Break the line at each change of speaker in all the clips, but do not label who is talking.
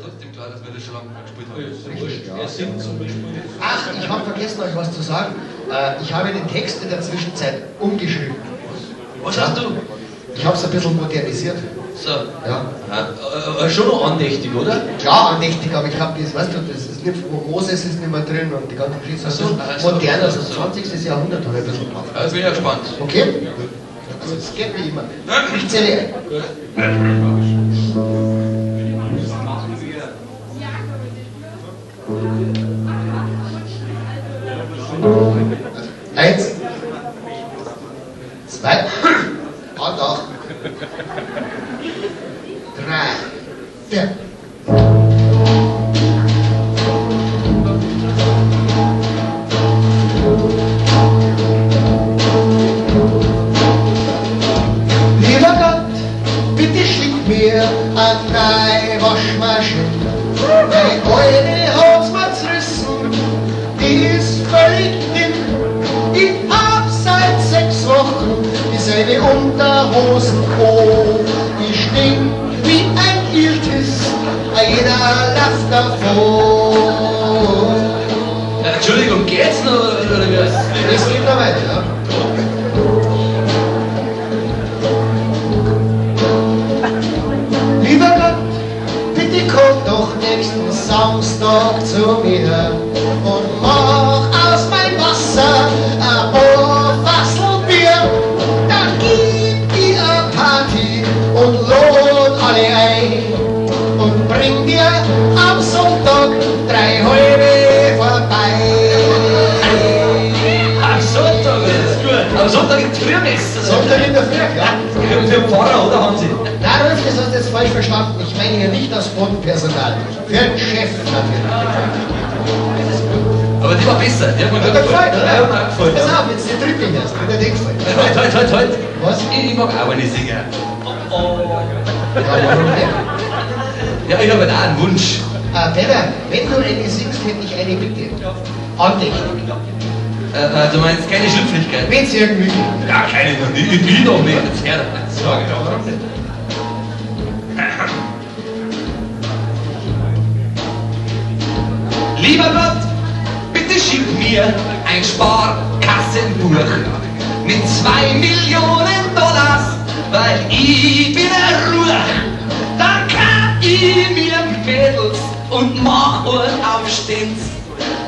trotzdem klar, dass wir das schon lange gespielt haben.
Er singt zum Beispiel.
Ach, ich habe vergessen, euch was zu sagen. Ich habe den Text in der Zwischenzeit umgeschrieben.
Was hast du?
Ich habe es ein bisschen modernisiert.
So.
Ja.
Schon noch andächtig, oder?
Klar, andächtig, aber ich habe das, weißt du, das ist nicht, Moses ist nicht mehr drin und die ganzen Geschichten. Also modern, also das 20. Jahrhundert habe ich ein bisschen gemacht.
Also bin ich ja gespannt.
Okay? Also es geht wie immer. Ich zähle Eins, zwei, und auch drei, vier. Lieber Gott, bitte schick mir eine neue Waschmaschine. Meine alte hat's mir zerrissen, die ist völlig dick. Ich hab seit 6 Wochen dieselbe Unterhosen an. Ich stink wie ein Iltis, jeder läuft davon.
Entschuldigung, geht's noch oder wie?
Das geht noch weiter, ja. Lieber Gott, bitte komm doch nächsten Samstag zu mir und mach aus mein Wasser ein paar Wasselbier. Dann gib dir eine Party und lad alle ein und bring dir am Sonntag 3 halbe vorbei.
Am Sonntag, das ist gut. Am Sonntag gibt's Frühmesse.
Sonntag in der Früh, ja?
Für den Pfarrer, oder Hansi?
Nein, Rolf, das hast du jetzt falsch verstanden. Ich meine hier nicht das Bodenpersonal. Für den Chef natürlich.
Aber die war besser. Die hat mir
Hat
gut
dir gefallen, oder?
Ja, hat mir gefallen.
Pass auf, jetzt die dritte erst. Hat dir die gefallen?
Halt.
Was?
Ich mag auch eine singen.
Ja, warum nicht?
Ja, ich habe da einen Wunsch.
Peter, wenn du eine singst, hätte ich eine Bitte. Andächtig.
Du meinst keine Schlüpflichkeit?
Wenn es irgendwie geht.
Ja, keine, ich will doch nicht. Jetzt her, jetzt sag ich doch.
Warum nicht?
Lieber Gott, bitte schick mir ein Sparkassenbuch mit 2 Millionen Dollars, weil ich bin ein Ruhr. Dann kann ich mir Mädels und mach einen auf Stens.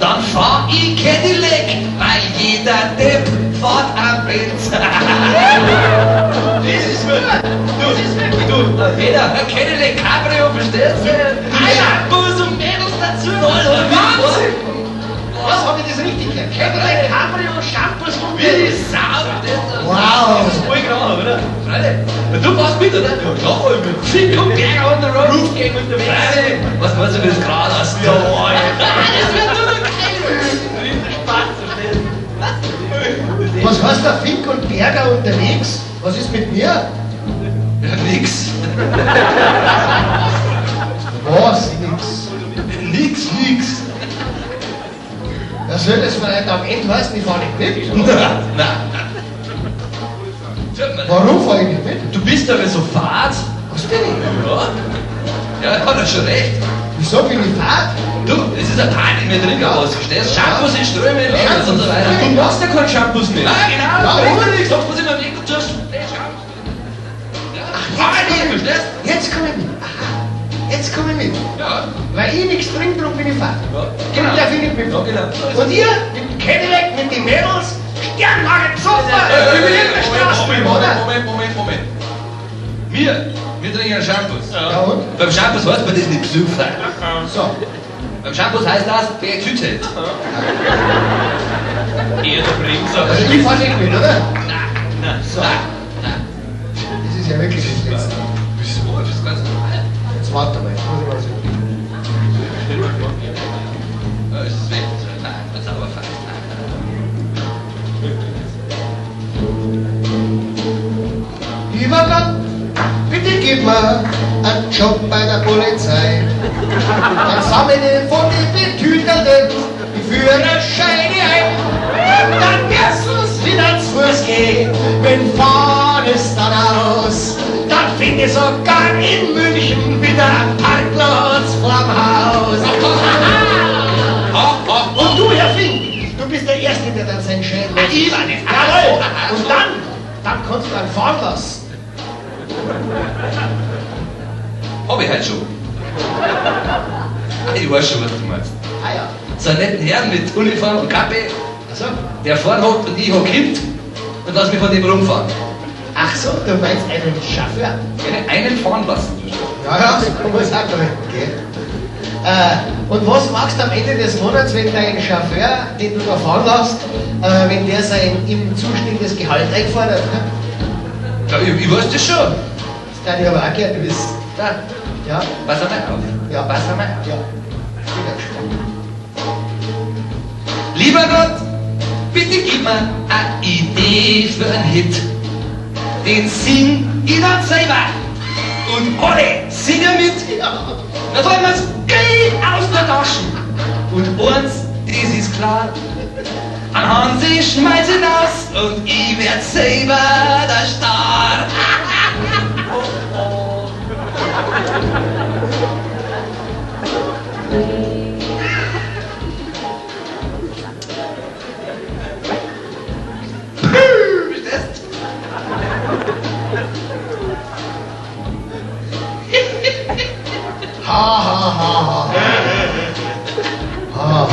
Dann fahr ich Cadillac, weil jeder Depp fährt am Benz. Das ist gut. Du, Peter, ein Cadillac Cabrio, verstehst du? Shampoos und Mädels dazu.
Wahnsinn! Was, habe ich das richtig gehört? Cadillac, Cabrio, Shampoos und
Wie die Sau, verstehst du?
Wow!
Das ist voll gerade, oder? Freilich. Und du fährst mit, oder? Ja, klar, voll mit. Schick und Berger on the road. Rufgang unterwegs. Freilich. Was meinst du, wie das gerade hast? Ja, das wird nur noch geil. Spaß, verstehst du?
Was heißt der Fink und Berger unterwegs? Was ist mit mir?
Ja, nix.
Was? Nix.
Nix.
Ja, soll das vielleicht am Ende heißen, ich fahre nicht mit?
Nein.
Warum fahre ich nicht mit?
Du bist aber so fad.
Was denn?
Ja, hat er schon recht.
Wieso bin ich fad?
Du, es ist ein Teil in mir drin, was verstehst? Shampoos in Strömen, Mädels und so weiter.
Du machst ja keinen Shampoos mehr.
Ja, genau.
Ja,
Bringt dir nichts, sonst muss ich mir Weg tust. Verstehst?
Jetzt komme ich mit. Aha. Jetzt komme ich mit.
Ja.
Weil ich nichts trinke, darum bin ich fad.
Ja,
Genau.
genau.
Darf ich nicht mitfahren.
Ja, genau.
Und ihr, mit dem Cadillac, mit den Mädels, Sternwagen, super! Wie will ich in der Straße bleiben, oder?
Moment. Wir trinken Shampoos.
Ja und?
Beim Shampoos heißt man das nicht Besucher.
So.
Beim Shampoos heißt das vertütet. Eher der Bringser.
Also ich fahr nicht mit, oder?
Nein.
So. Das ist ja wirklich das Letzte.
Wieso? Das ist ganz normal.
Jetzt warte mal, jetzt muss ich mal sehen.
Ja, ist es weg? Nein, das ist aber falsch.
Lieber Gott, bitte gib mir einen Job bei der Polizei. Dann sammle ich von den Betüterten die Führerscheine ein. Dann erstens wieder zu Fuß gehen, wenn fahren ist dann aus. Dann finde ich sogar in München wieder einen Parkplatz frei. am Haus. Und du, Herr Fink, du bist der Erste, der dann sein Schädel...
Ich war nicht.
Jawohl! Und dann kannst du dann fahren lassen.
Hab ich halt schon. Ich weiß schon, was du meinst.
Ah ja.
So einen netten Herrn mit Uniform und Kappe,
Also,
der vorn hockt und ich hock hinten und lass mich von dem rumfahren.
ach so, du meinst einen Chauffeur?
Einen fahren lassen.
Ja, ja, das kann man sagen, okay. Und was machst du am Ende des Monats, wenn dein Chauffeur, den du da fahren lässt, wenn der sein ihm zuständiges Gehalt einfordert? Ne?
Ja, ich weiß das schon.
Das darf ich aber auch gerne wissen.
Da,
Ja,
pass einmal auf.
ja,
Pass einmal auf.
ja. Ich bin gespannt.
Lieber Gott, bitte gib mir eine Idee für einen Hit. Den sing ich dann selber. Und alle singen mit.
Ja.
Da fallen wir's Geld aus der Tasche. Und eins, das ist klar. An Hansi schmeiß ihn aus und ich werd selber der Star. Verstehst?
Ha, ha, ha, ha. Ha, ha.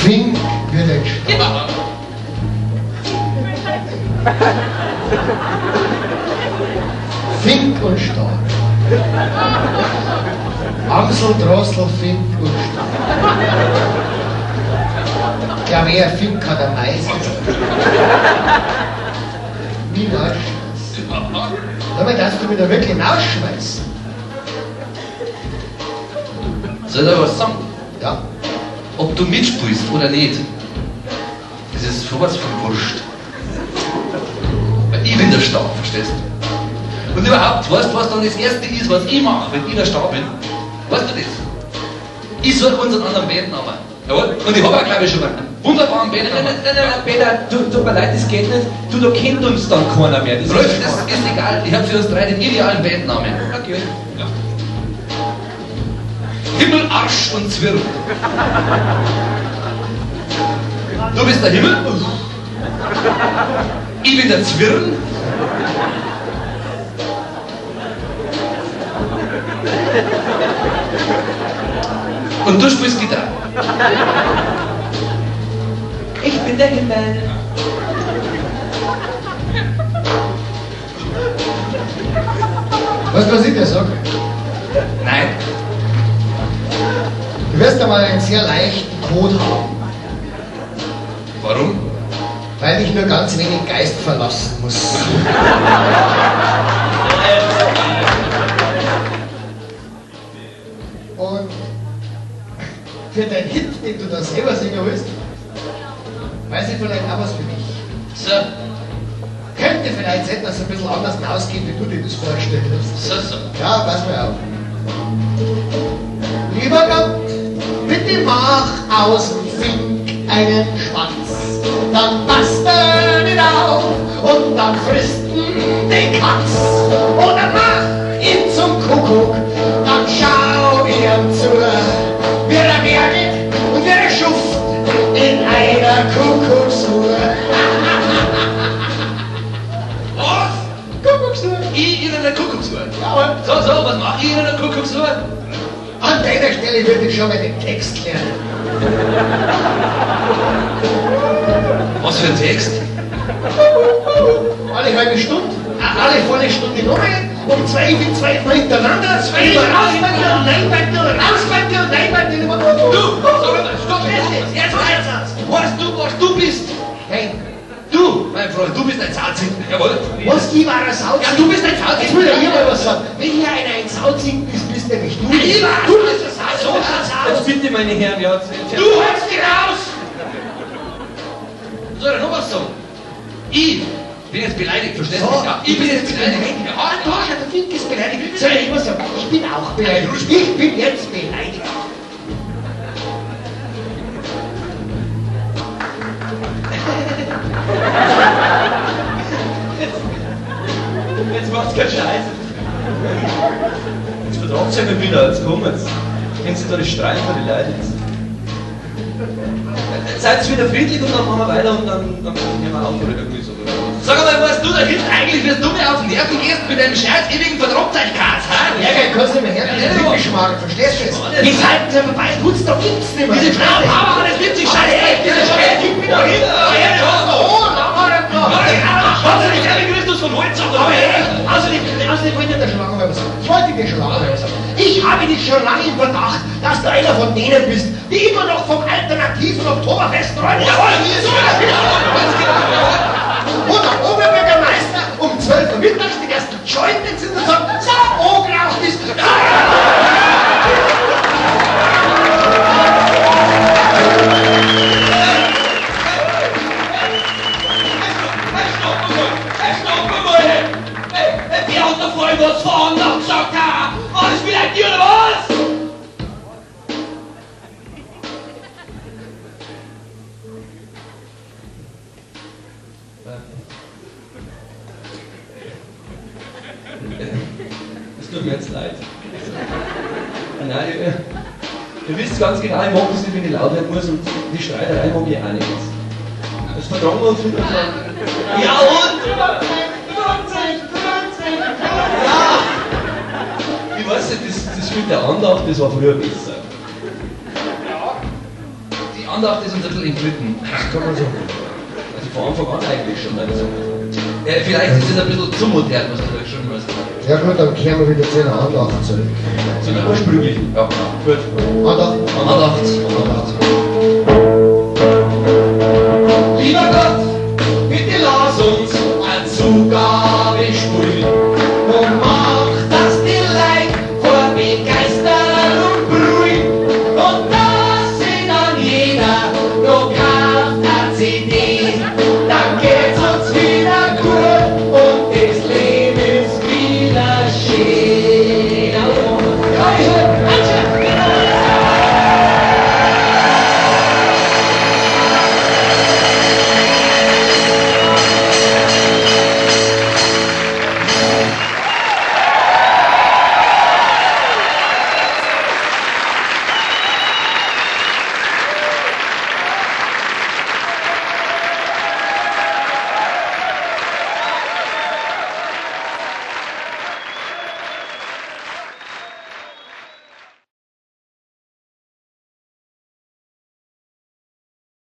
Fink wird entstanden.
Ja.
Fink und Stark. Amsel, Drossel, Fink und Stark. Ja, wer Fink hat am meisten? Wie Arschscheiß. Damit darfst du mich da wirklich rausschmeißen.
Soll ich da was sagen?
Ja.
Ob du mitspielst oder nicht, das ist sowas von wurscht. Weil ich bin der Star, verstehst du? Und überhaupt, weißt du, was dann das Erste ist, was ich mache, wenn ich der Star bin? Weißt du das? Ich suche unseren anderen Bandnamen. Jawohl. Und ich habe auch, glaube ich, schon einen wunderbaren Bandnamen.
Nein, Peter, tut mir leid, das geht nicht. Du, da kennt uns dann keiner mehr. Das
Rolf, das ist egal. Ich habe für uns drei den idealen Bandnamen.
Okay.
Ja. Himmel, Arsch und Zwirn. Du bist der Himmel. Ich bin der Zwirn. Und du spielst Gitarre.
Ich bin der Himmel.
Weißt du, was ich dir sage?
Nein.
Du wirst einmal einen sehr leichten Code haben,
Warum?
weil ich nur ganz wenig Geist verlassen muss. Und für deinen Hit, den du da selber singen willst, weiß ich vielleicht auch was für dich.
So,
Könnte vielleicht sein, dass es ein bisschen anders ausgeht, wie du dir das vorgestellt hast.
so.
Ja, pass mal auf. Lieber Gott, bitte mach aus dem Fink einen Schwanz. Dann passt er nicht auf und dann frisst ihn die Katz. Oder mach ihn zum Kuckuck, dann schau ihm zu, wie er werdet und wie er schuft in einer Kuckucksuhr.
Was?
Kuckucksuhr.
Ich in einer Kuckucksuhr.
Jawohl.
So, was mach ich in einer Kuckucksuhr?
An deiner Stelle würde ich schon mal den Text lernen.
Was für ein Text?
Alle halbe Stunde, alle volle Stunde Nummer, um zwei Mal hintereinander, zweimal raus bei dir, nein bei dir, raus bei dir, nein bei dir.
Du, sag mal, stopp,
Jetzt Einsatz.
weißt du, was du bist?
Hey,
Du, mein Freund, du bist ein Zahnzinken. Jawohl.
was ich war ein Sauzink?
Ja, du bist ein
Jetzt
Zahnzinken.
will ich hier mal was sagen. Wenn hier einer ein Sauzink bist, bist nämlich du.
Ich war.
Du bist ein Sauzink. So schaut's
Jetzt
aus.
bitte, meine Herren, ja.
Du holst dich raus! Soll ich noch was sagen? Ich bin jetzt beleidigt, verstehst du?
So,
Ja, ich bin jetzt beleidigt. Ja,
Du hast ja der Fink ist beleidigt. Soll ich was sagen? Ich bin auch beleidigt. Ich bin jetzt beleidigt.
Jetzt macht's keinen Scheiß. Jetzt fragt euch mal wieder, jetzt kommt's. Wenn sie da das Strahlen von den Leuten jetzt. Seid ihr wieder friedlich und dann machen wir weiter und dann nehmen wir auf oder irgendwie so.
Sag mal, weißt du da hinten eigentlich, dass du mir auf den Nerven gehst mit deinem Scherz ewigen Verdrocktheitskatz, ha?
Ja, gell, kannst du nicht mehr her, den Geschmack, verstehst du jetzt? Die Zeiten sind vorbei, tut's doch gibt's nicht mehr.
Diese Frau, Mama, das gibt sich scheiße, diese Scheiße, gib mir doch hin! Hast du nicht Herr Christus von Holz auf der Welt?
Außerdem wollte ich dir schon lange mal was sagen. Ich wollte dir schon lange mal was sagen. Ich habe dich schon lange im Verdacht, dass du einer von denen bist, die immer noch vom alternativen Oktoberfest träumen.
Jawohl!
Wo der Oberbürgermeister um 12 Uhr mittags den ersten Joint entzündet und sagt, so, Ograuf ist...
Wer hat da vorhin was von noch gesagt? War das vielleicht die oder was?
Es tut mir jetzt leid. Nein, ihr wisst ganz genau, ich mag es nicht, wenn ich laut werden muss und die Streiterei mag ich auch nicht. Das vertragen wir uns wieder so.
Ja und?
Ich weiß nicht, das mit der Andacht, das war früher besser.
Die Andacht ist uns ein bisschen entglitten.
Kann man so.
Also von Anfang an eigentlich schon. Also.
Vielleicht ist es ein bisschen zu modern, was du schon immer sagst.
Ja gut, dann kehren wir wieder zu einer Andacht zurück.
Zu der ursprünglichen.
Ja.
Gut.
Andacht.
Andacht. Lieber Gott, bitte lass uns eine Zugabe spielen und mach, dass die Leute vor Begeisterung brüllen und dass sie dann jeder noch kauft eine CD